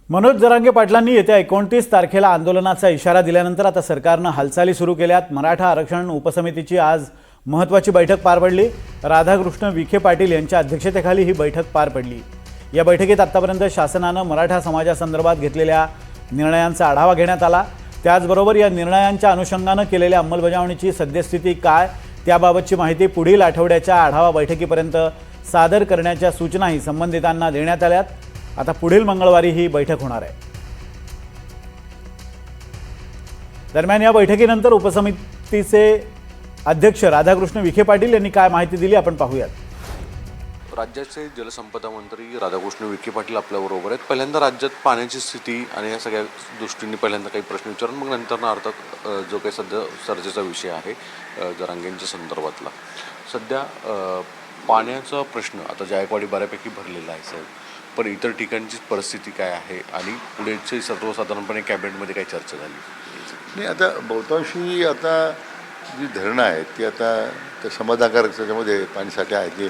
मनोज जरांगे पाटलांनी येत्या 29 तारखेला आंदोलनाचा इशारा दिल्यानंतर आता सरकारनं हालचाली सुरू केल्यात। मराठा आरक्षण उपसमितीची आज महत्त्वाची बैठक पार पडली। राधाकृष्ण विखे पाटील यांच्या अध्यक्षतेखाली ही बैठक पार पडली। या बैठकीत आतापर्यंत शासनानं मराठा समाजासंदर्भात घेतलेल्या निर्णयांचा आढावा घेण्यात आला। त्याचबरोबर या निर्णयांच्या अनुषंगानं केलेल्या अंमलबजावणीची सद्यस्थिती काय त्याबाबतची माहिती पुढील आठवड्याच्या आढावा बैठकीपर्यंत सादर करण्याच्या सूचनाही संबंधितांना देण्यात आल्यात। आता पुढील मंगळवारी ही बैठक होणार आहे। दरम्यान या बैठकीनंतर उपसमितीचे अध्यक्ष राधाकृष्ण विखे पाटील यांनी काय माहिती दिली आपण पाहूयात। राज्याचे जलसंपदा मंत्री राधाकृष्ण विखे पाटील आपल्याबरोबर आहेत। पहिल्यांदा राज्यात पाण्याची स्थिती आणि या सगळ्या दृष्टीने पहिल्यांदा काही प्रश्न विचारून मग नंतर अर्थात जो काही सध्या चर्चेचा विषय आहे जरांगेंच्या संदर्भातला सध्या पाण्याचा प्रश्न आता जायकवाडी बऱ्यापैकी भरलेला आहे साहेब, पण इतर ठिकाणची परिस्थिती काय आहे आणि पुढेचे सर्वसाधारणपणे कॅबिनेटमध्ये काही चर्चा झाली नाही। आता बहुतांशी आता जी धरणं आहेत ती आता त्या समाधानकारक त्याच्यामध्ये पाणीसाठे आहेत जे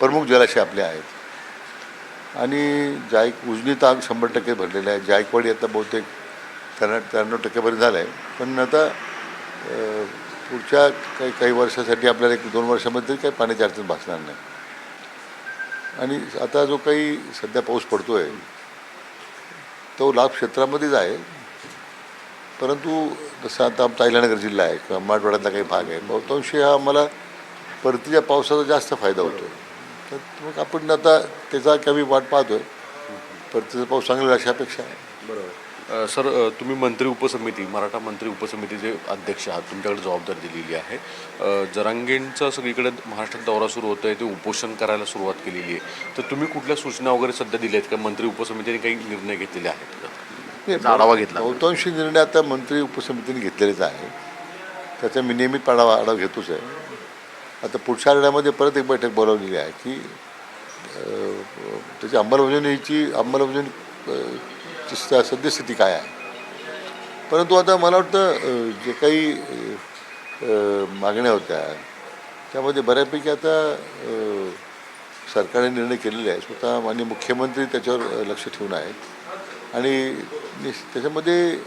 प्रमुख जलाशय आपले आहेत आणि उजनी ताग 100% भरलेलं आहे। जायकवाडी आता बहुतेक 93% झालं आहे, पण आता पुढच्या काही वर्षासाठी आपल्याला 1-2 वर्षामध्ये काही पाण्याची अडचण भासणार नाही। आणि आता जो काही सध्या पाऊस पडतो आहे तो लाभ क्षेत्रामध्येच आहे, परंतु जसं आता आमचा अहिल्यानगर जिल्हा आहे किंवा मराठवाड्यातला काही भाग आहे बहुतांशी हा आम्हाला परतीच्या पावसाचा जास्त फायदा होतो आहे। तर मग आपण आता त्याचा कमी वाट पाहतो आहे, परतीचा पाऊस चांगला अशा अपेक्षा आहे। बरोबर सर, तुम्ही मंत्री उपसमिती मराठा मंत्री उपसमितीचे अध्यक्ष आहात, तुमच्याकडे जबाबदारी दिलेली आहे। जरांगेंचा सगळीकडे महाराष्ट्रात दौरा सुरू होतो आहे, ते उपोषण करायला सुरुवात केलेली आहे, तर तुम्ही कुठल्या सूचना वगैरे सध्या दिल्या आहेत का? मंत्री उपसमितीने काही निर्णय घेतलेले आहेत का? आढावा घेतला? बहुतांशी निर्णय आता मंत्री उपसमितीने घेतलेलेच आहे, त्याचा मी नियमित आढावा घेतोच आहे। आता पुढच्या आठवड्यामध्ये परत एक बैठक बोलावलेली आहे की त्याची अंमलबजावणीची सद्यस्थिती काय आहे। परंतु आता मला वाटतं जे काही मागण्या होत्या त्यामध्ये बऱ्यापैकी आता सरकारने निर्णय केलेले आहे। स्वतः माननीय मुख्यमंत्री त्याच्यावर लक्ष ठेवून आहेत आणि त्याच्यामध्ये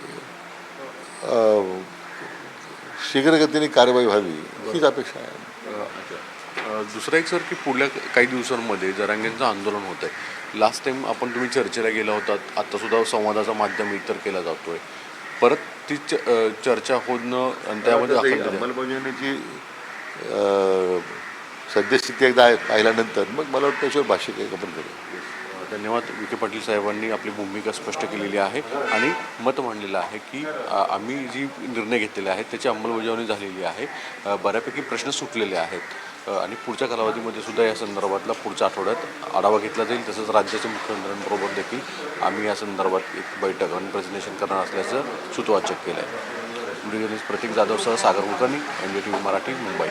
शीघ्रगतीने कारवाई व्हावी हीच अपेक्षा आहे। दुसरं एक सर की पुढल्या काही दिवसांमध्ये जरांगेंचं आंदोलन होत आहे। लास्ट टाइम तुम्ही चर्चेला गेला होता, आत्तासुद्धा संवादाचा माध्यम इतर केला जातोय, परत ती चर्चा होणं आणि त्यामध्ये अंमलबजावणीची सद्यस्थिती एकदा पाहिल्यानंतर मग मला वाटतं त्याच्यावर भाष्य काही आपण करू। धन्यवाद। विखे पाटील साहेबांनी आपली भूमिका स्पष्ट केलेली आहे आणि मत मांडलेलं आहे की आम्ही जी निर्णय घेतलेले आहेत त्याची अंमलबजावणी झालेली आहे, बऱ्यापैकी प्रश्न सुटलेले आहेत आणि पुढच्या कालावधीमध्ये सुद्धा या संदर्भातला पुढच्या आठवड्यात आढावा घेतला जाईल। तसंच राज्याच्या मुख्यमंत्र्यांबरोबर देखील आम्ही या संदर्भात एक बैठक आणि प्रेझेंटेशन करणार असल्याचं सूतवाचक केलं आहे। व्हिडिओ जर्नलिस्ट प्रतीक जाधवसह सागर कुलकर्णी, NDTV मराठी, मुंबई।